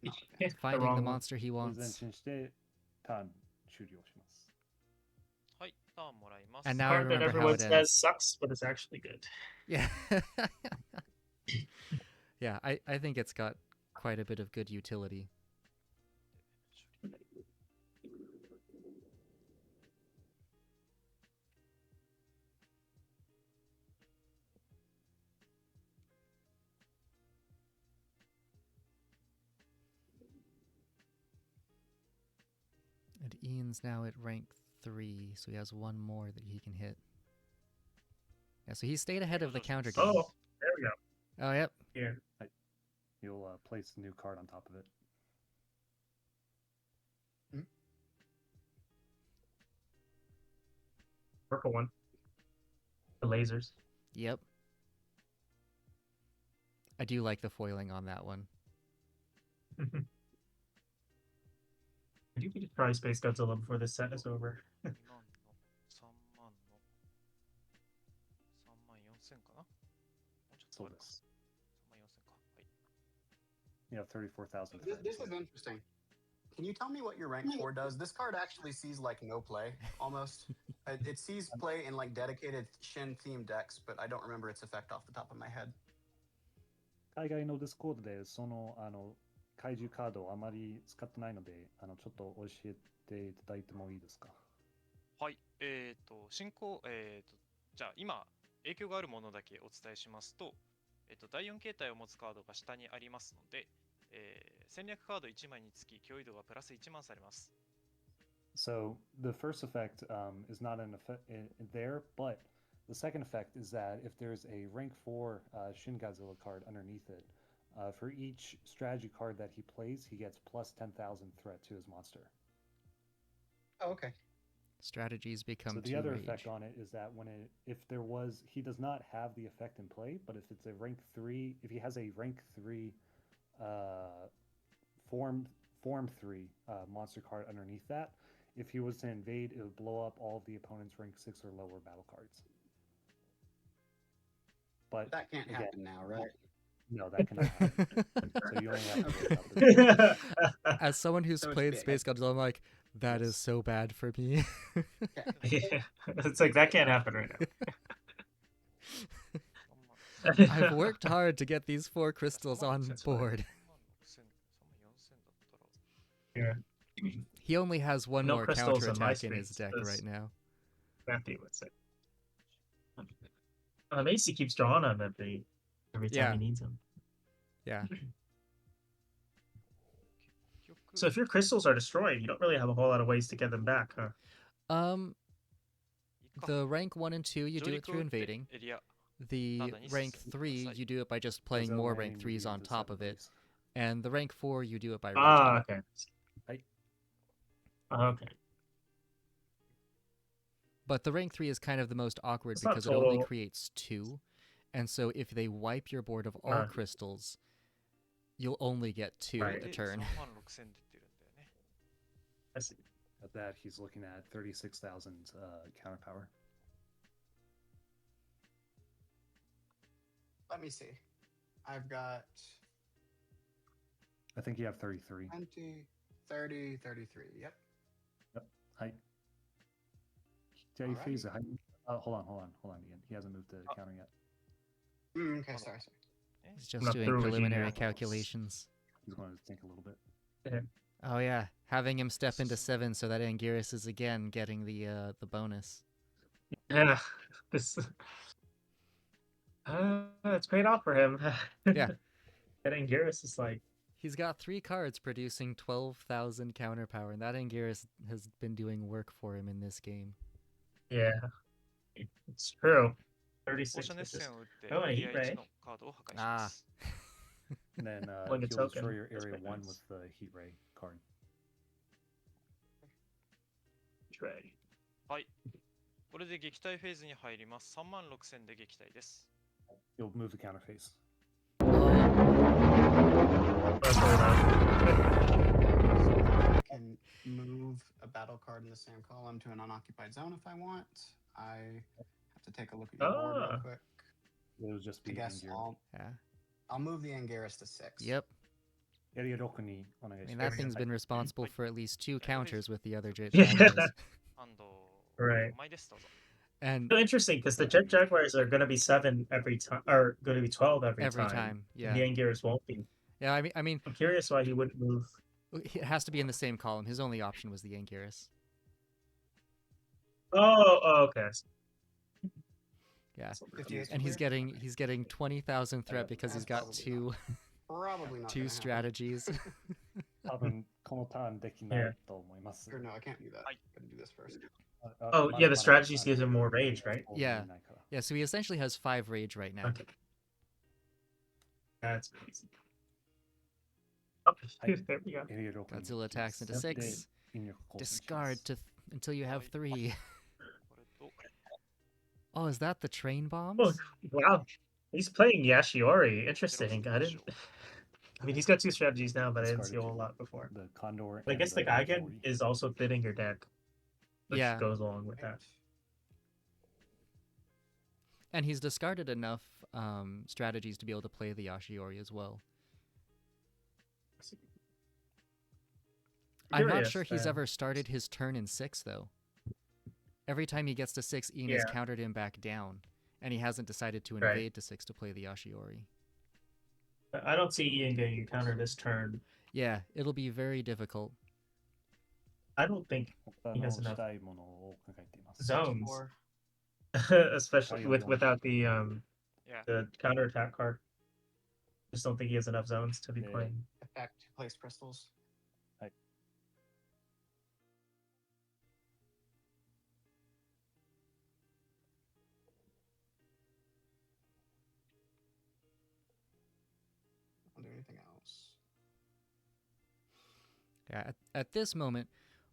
Speaker 5: Not
Speaker 2: Hit the
Speaker 1: Finding the
Speaker 2: wrong one.
Speaker 1: monster he
Speaker 4: 前
Speaker 1: wants.
Speaker 4: 進してターン終了します。
Speaker 3: はい、ターンもらいます。
Speaker 1: And now I
Speaker 2: Card that
Speaker 1: remember how
Speaker 2: everyone
Speaker 1: it
Speaker 2: says
Speaker 1: ends.
Speaker 2: sucks, but it's actually good.
Speaker 1: Yeah. Yeah, I think it's got quite a bit of good utility. And Ian's now at rank 3, so he has one more that he can hit. Yeah, so he stayed ahead of the counter game.
Speaker 2: Oh, there we go.
Speaker 1: Oh, yep.
Speaker 2: Here.
Speaker 4: You'll place a new card on top of it.
Speaker 2: Purple one. The lasers.
Speaker 1: Yep. I do like the foiling on that one.
Speaker 2: I think we should try Space Godzilla before this set is over.
Speaker 3: 2万の3万の3万4000かなもうちょっと
Speaker 4: そうです。
Speaker 3: 3万4000か。はい。
Speaker 4: You have 34,000
Speaker 5: This,
Speaker 4: threat.
Speaker 5: this is interesting. Can you tell me what your rank 4 does? This card actually sees like no play almost. It sees play in like dedicated Shin themed decks, but I don't remember its effect off the top of my head.
Speaker 4: 海外のディスコードでその怪獣カードをあまり使ってないのでちょっと教えていただいてもいいですか？
Speaker 3: はい。進行、じゃあ今、影響があるものだけお伝えしますと、第4形態を持つカードが下にありますので、戦略カード1枚につき脅威度がプラス1万されます。
Speaker 4: So the first effect is not an effect there, but the second effect is that if there's a rank 4 Shin Godzilla card underneath it, for each strategy card that he plays, he gets plus 10,000 threat to his monster.
Speaker 5: Oh, okay.
Speaker 1: Strategies become
Speaker 4: So the
Speaker 1: two
Speaker 4: other
Speaker 1: rage.
Speaker 4: effect on it is that he does not have the effect in play, but if it's a rank 3, if he has a rank 3 form 3 monster card underneath that, if he was to invade, it would blow up all of the opponent's rank 6 or lower battle cards. But
Speaker 5: That can't
Speaker 4: again,
Speaker 5: happen now, right?
Speaker 4: no, that cannot happen. So you only have to worry about the
Speaker 1: As someone who's
Speaker 5: So it's
Speaker 1: played
Speaker 5: big.
Speaker 1: Space Godzilla, I'm like, that is
Speaker 4: Yes.
Speaker 1: so bad for me.
Speaker 2: Yeah. It's like that can't happen right now.
Speaker 1: I've worked hard to get these 4 crystals on
Speaker 2: That's fine.
Speaker 1: board.
Speaker 2: Yeah.
Speaker 1: He only has one
Speaker 2: No
Speaker 1: more
Speaker 2: crystals in my
Speaker 1: counterattack in his
Speaker 2: space,
Speaker 1: deck
Speaker 2: as
Speaker 1: right now.
Speaker 2: Matthew would say. Macy keeps drawing him every time
Speaker 1: Yeah.
Speaker 2: he needs him.
Speaker 1: Yeah.
Speaker 2: So if your crystals are destroyed, you don't really have a whole lot of ways to get them back, huh?
Speaker 1: The rank 1 and 2, you do it through invading. The rank 3, you do it by just playing more rank 3s on top of it. And the rank 4, you do it by raging.
Speaker 2: Okay.
Speaker 4: Right.
Speaker 2: Okay.
Speaker 1: But the rank 3 is kind of the most awkward
Speaker 2: It's not
Speaker 1: because it only
Speaker 2: total.
Speaker 1: creates 2. And so if they wipe your board of all crystals, you'll only get 2
Speaker 2: Right.
Speaker 1: a turn.
Speaker 2: I see.
Speaker 4: At that, he's looking at 36,000 counter power.
Speaker 5: Let me see. I've got
Speaker 4: I think you have 33.
Speaker 5: 20, 30, 33. Yep.
Speaker 4: Hi.
Speaker 5: Alrighty.
Speaker 4: Phase. Hold on, Ian. He hasn't moved to counter yet.
Speaker 5: Okay, sorry.
Speaker 1: He's just
Speaker 2: Not
Speaker 1: doing
Speaker 2: through with you
Speaker 1: preliminary
Speaker 2: yet.
Speaker 1: calculations.
Speaker 4: He's going to think a little bit.
Speaker 1: Oh yeah, having him step into 7 so that Anguirus is again getting the bonus.
Speaker 2: Yeah. This. It's paid off for him.
Speaker 1: Yeah.
Speaker 2: Getting Garrus is like.
Speaker 1: He's got 3 cards producing 12,000 counter power, and that Anguirus has been doing work for him in this game.
Speaker 2: Yeah. It's true. 36
Speaker 3: 放射熱
Speaker 2: is
Speaker 3: 線を打って、
Speaker 2: Oh, and
Speaker 3: エ
Speaker 2: heat
Speaker 3: リア
Speaker 2: ray.
Speaker 3: 1のカードを破壊します。
Speaker 4: And then
Speaker 2: Like a
Speaker 4: he'll
Speaker 2: token.
Speaker 4: destroy your
Speaker 2: That's
Speaker 4: area
Speaker 2: pretty
Speaker 4: 1
Speaker 2: nice.
Speaker 4: with the heat ray card.
Speaker 2: Trey.
Speaker 3: はい。これで撃退フェーズに入ります。36,000で撃退です。
Speaker 4: You'll move the counter phase.
Speaker 2: That's all
Speaker 5: I can move a battle card in the same column to an unoccupied zone if I want. I have to take a look at your board real
Speaker 2: Ah.
Speaker 5: quick.
Speaker 4: It'll just
Speaker 5: I
Speaker 4: be
Speaker 5: guess
Speaker 4: Anguirus.
Speaker 5: I'll move the Anguirus to 6.
Speaker 1: Yep.
Speaker 4: Area Roku ni onegai
Speaker 1: I mean,
Speaker 4: shimasu.
Speaker 1: that thing's been responsible for at least 2 counters with the other Jet
Speaker 2: Yeah.
Speaker 1: Jaguars.
Speaker 3: ハンド、
Speaker 2: Right.
Speaker 3: 前です、どうぞ。
Speaker 1: And
Speaker 2: So interesting because the Jet Jaguars are going to be 7 every time, or going to be 12 every time.
Speaker 1: yeah.
Speaker 2: The Anguirus won't be.
Speaker 1: Yeah, I mean,
Speaker 2: I'm curious why he wouldn't move.
Speaker 1: it has to be in the same column. His only option was the Anguirus.
Speaker 2: Okay.
Speaker 1: Yeah.
Speaker 5: 58
Speaker 1: And he's
Speaker 5: clear?
Speaker 1: getting 20,000 threat because he's got
Speaker 5: That's
Speaker 1: 2
Speaker 5: Probably not.
Speaker 1: 2
Speaker 5: gonna happen.
Speaker 1: strategies.
Speaker 4: 多分このターンできないと思います。
Speaker 5: Or no, I can't do that.
Speaker 3: Hi.
Speaker 5: Gotta do this first.
Speaker 2: Oh, yeah, the strategies gives him more rage, right?
Speaker 1: Yeah. Yeah, so he essentially has 5 rage right now.
Speaker 2: Okay. That's crazy. Oh, there we go.
Speaker 1: Godzilla attacks into 6. Discard until you have 3.
Speaker 3: これと、
Speaker 1: Oh, is that the train bombs?
Speaker 2: Oh, wow. He's playing Yashiori. Interesting. I didn't. I mean, he's got 2 strategies now, but I didn't see a whole lot before.
Speaker 4: The Condor.
Speaker 2: But I guess the Gaigen is also fitting your deck, which
Speaker 1: Yeah.
Speaker 2: goes along with that.
Speaker 1: And he's discarded enough strategies to be able to play the Yashiori as well. I'm not
Speaker 2: Curious,
Speaker 1: sure he's
Speaker 2: then.
Speaker 1: ever started his turn in 6, though. Every time he gets to 6, Ian has
Speaker 2: Yeah.
Speaker 1: countered him back down, and he hasn't decided to
Speaker 2: Right.
Speaker 1: invade to 6 to play the Yashiori.
Speaker 2: I don't see Ian getting a counter this turn.
Speaker 1: Yeah, it'll be very difficult.
Speaker 2: I don't think
Speaker 4: 他
Speaker 2: he
Speaker 4: の
Speaker 2: has
Speaker 4: し
Speaker 2: enough
Speaker 4: たいものを考えています。
Speaker 2: zones,
Speaker 5: Or
Speaker 2: especially without the
Speaker 3: Yeah.
Speaker 2: the counterattack card. Just don't think he has enough zones to be
Speaker 4: Yeah.
Speaker 2: playing.
Speaker 5: effect place crystals.
Speaker 4: はい。
Speaker 5: Don't do anything else.
Speaker 1: Yeah, at this moment,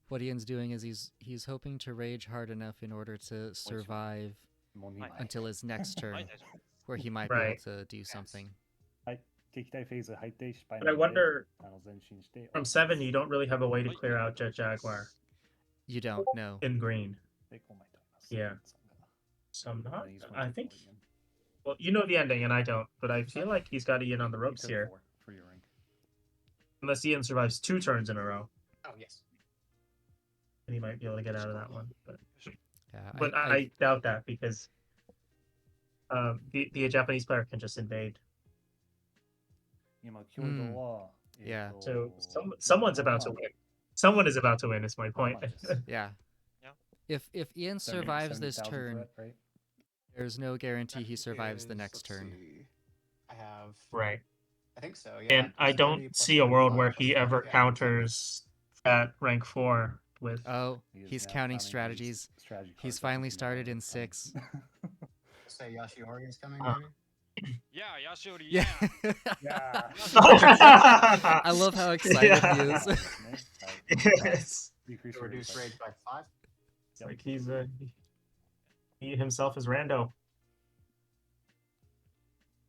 Speaker 1: what Ian's doing is he's hoping to rage hard enough in order to survive
Speaker 4: もう2枚。
Speaker 1: until his next
Speaker 3: は
Speaker 1: turn,
Speaker 3: い、大丈夫です。
Speaker 1: where he might be able
Speaker 2: Right.
Speaker 1: to do something.
Speaker 4: 撃退フェーズ入って失敗
Speaker 2: But I
Speaker 4: なので
Speaker 2: wonder
Speaker 4: 前進して
Speaker 2: from 7 you don't really have a way to
Speaker 3: はい
Speaker 2: clear out Jet Jaguar
Speaker 1: You don't know.
Speaker 2: in green.
Speaker 4: で5枚取ります。
Speaker 2: Yeah.
Speaker 4: そんな
Speaker 2: So I'm not.
Speaker 4: He's
Speaker 2: I
Speaker 4: waiting
Speaker 2: think.
Speaker 4: for Ian.
Speaker 2: Well, you know the ending, and I don't. But I feel like he's got Ian on the
Speaker 4: You
Speaker 2: ropes
Speaker 4: took
Speaker 2: here,
Speaker 4: 4 for your rank.
Speaker 2: unless Ian survives 2 turns in a row,
Speaker 5: Oh yes.
Speaker 2: and he might be able to get out of that one.
Speaker 1: Yeah,
Speaker 2: But I doubt that because the Japanese player can just invade.
Speaker 4: 今強度は、
Speaker 1: Yeah.
Speaker 2: So someone's about to win. Someone is about to win. Is my point.
Speaker 1: yeah.
Speaker 3: Yeah.
Speaker 1: If Ian survives this
Speaker 4: 70,000
Speaker 1: turn,
Speaker 4: threat, right?
Speaker 1: there's no guarantee he survives the
Speaker 5: Is-
Speaker 1: next
Speaker 5: let's
Speaker 1: turn.
Speaker 5: see. I have.
Speaker 2: Right.
Speaker 5: I think so. Yeah.
Speaker 2: And I
Speaker 5: plus 30,
Speaker 2: don't
Speaker 5: plus
Speaker 2: see a world
Speaker 5: 35,
Speaker 2: where
Speaker 5: plus
Speaker 2: he
Speaker 5: 40,
Speaker 2: ever
Speaker 5: yeah.
Speaker 2: counters at rank 4 with.
Speaker 1: Oh,
Speaker 4: He is
Speaker 1: he's
Speaker 4: now
Speaker 1: counting
Speaker 4: his
Speaker 1: strategies.
Speaker 4: strategy
Speaker 1: He's
Speaker 4: cards
Speaker 1: finally
Speaker 4: into
Speaker 1: started in
Speaker 4: one.
Speaker 1: 6.
Speaker 5: Say Yashiori is coming,
Speaker 2: Uh,
Speaker 5: maybe.
Speaker 3: Yeah, Yashiori,
Speaker 1: Yeah.
Speaker 4: Yeah.
Speaker 1: I love how excited he is.
Speaker 2: Yes.
Speaker 4: Decrease
Speaker 5: To reduce
Speaker 4: rate
Speaker 5: rage by 5.
Speaker 2: It's like he himself is rando.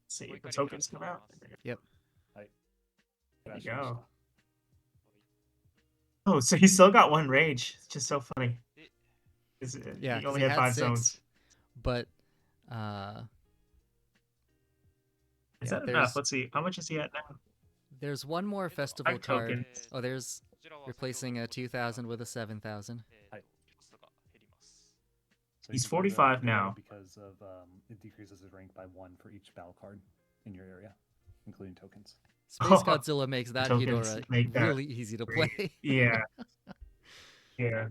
Speaker 2: Let's see if the tokens come out.
Speaker 1: Yep.
Speaker 2: There you go. Oh, so he still got 1 rage. It's just so funny.
Speaker 1: Yeah,
Speaker 2: he
Speaker 1: 'cause
Speaker 2: only
Speaker 1: he
Speaker 2: had
Speaker 1: had
Speaker 2: 5
Speaker 1: 6.
Speaker 2: zones.
Speaker 1: But
Speaker 2: Is
Speaker 1: yeah,
Speaker 2: that enough? Let's see. How much is he at now?
Speaker 1: there's one more festival
Speaker 2: Five
Speaker 1: card.
Speaker 2: tokens.
Speaker 1: Oh, there's replacing a 2,000 with a 7,000.
Speaker 4: So
Speaker 2: He's
Speaker 4: you can put it
Speaker 2: 45
Speaker 4: up
Speaker 2: now.
Speaker 4: because of it decreases his rank by 1 for each battle card in your area, including tokens.
Speaker 1: SpaceGodzilla makes that
Speaker 2: Tokens
Speaker 1: Hedora
Speaker 2: make that
Speaker 1: really easy to
Speaker 2: great.
Speaker 1: play.
Speaker 2: Yeah. Yeah.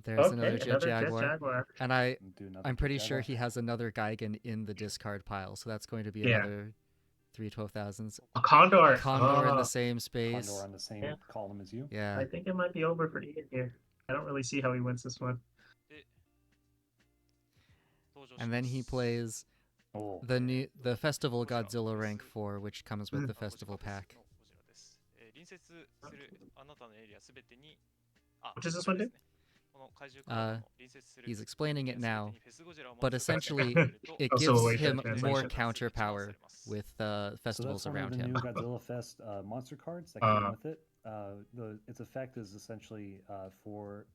Speaker 1: There's
Speaker 2: Okay,
Speaker 1: another Jet Jaguar.
Speaker 2: Jaguar.
Speaker 1: And
Speaker 4: And do another
Speaker 1: I'm pretty
Speaker 4: Jet
Speaker 1: sure
Speaker 4: Jaguar.
Speaker 1: he has another Gigan in the discard pile, so that's going to be
Speaker 2: Yeah.
Speaker 1: another 3 12,000s.
Speaker 2: A Condor.
Speaker 1: Condor in
Speaker 2: Oh,
Speaker 1: the same space.
Speaker 4: Condor on the same
Speaker 2: Yeah.
Speaker 4: column as you.
Speaker 1: Yeah.
Speaker 2: I think it might be over for Ian here. I don't really see how he wins this one.
Speaker 1: And then he plays
Speaker 4: Oh,
Speaker 1: the Festival Godzilla rank 4, which comes with the festival pack.
Speaker 2: What does this one do?
Speaker 1: He's explaining it now, but essentially it
Speaker 2: Also
Speaker 1: gives
Speaker 2: await that
Speaker 1: him more
Speaker 2: translation.
Speaker 1: counter power with
Speaker 4: so
Speaker 1: festivals
Speaker 4: that's one of
Speaker 1: around
Speaker 4: the
Speaker 1: him.
Speaker 4: new Godzilla Fest monster cards that came with it. Its effect is essentially for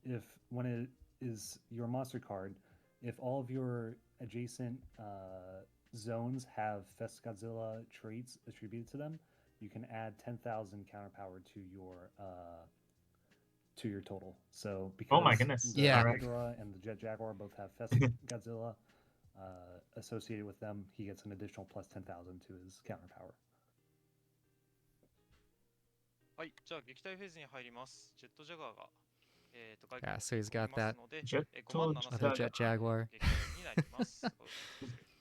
Speaker 4: when it is your monster card, if all of your adjacent zones have Fest Godzilla traits attributed to them, you can add 10,000 counter power to your total. So because
Speaker 2: Oh my goodness.
Speaker 4: the
Speaker 1: Yeah.
Speaker 4: Hedorah and the Jet Jaguar both have Fest Godzilla associated with them, he gets an additional plus 10,000 to his counter power.
Speaker 3: はい、じゃあ撃退フェーズに入ります。ジェットジャガーが、
Speaker 1: Yeah, so he's got that
Speaker 2: Jet
Speaker 1: other Jet Jaguar.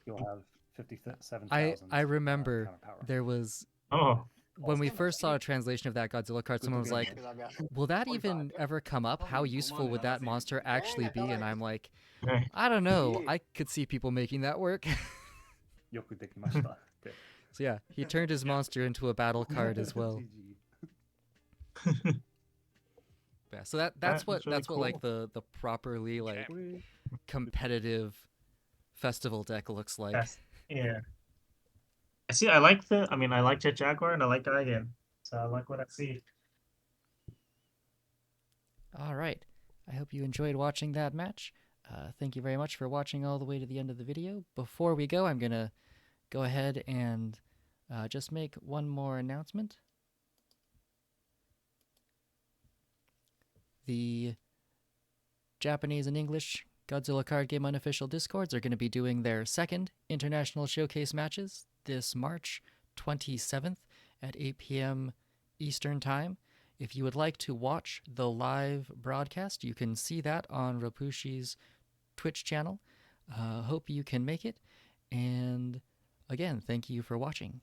Speaker 4: You'll have 57,000.
Speaker 1: I remember
Speaker 4: counter power.
Speaker 1: there was
Speaker 2: Oh,
Speaker 1: when we first saw a translation of that Godzilla card, someone was like,
Speaker 5: Because I've got
Speaker 1: will that
Speaker 5: 45,
Speaker 1: even
Speaker 5: yep.
Speaker 1: ever come up? How useful would that monster actually be? And I'm like,
Speaker 2: okay.
Speaker 1: I don't know. I could see people making that work.
Speaker 4: よくできました。Good.
Speaker 1: So yeah, he turned his monster into a battle card as well.
Speaker 4: GG.
Speaker 1: Yeah, so that's what
Speaker 2: really
Speaker 1: like the properly like competitive festival deck looks like.
Speaker 2: Yes. Yeah. I see. I like Jet Jaguar and I like Gigan. So I like what I see.
Speaker 1: All right. I hope you enjoyed watching that match. Thank you very much for watching all the way to the end of the video. Before we go, I'm going to go ahead and just make one more announcement. the Japanese and English Godzilla Card Game unofficial Discords are going to be doing their second international showcase matches this March 27th at 8 p.m. Eastern Time. If you would like to watch the live broadcast, you can see that on Ropushi's Twitch channel. Hope you can make it. And again, thank you for watching.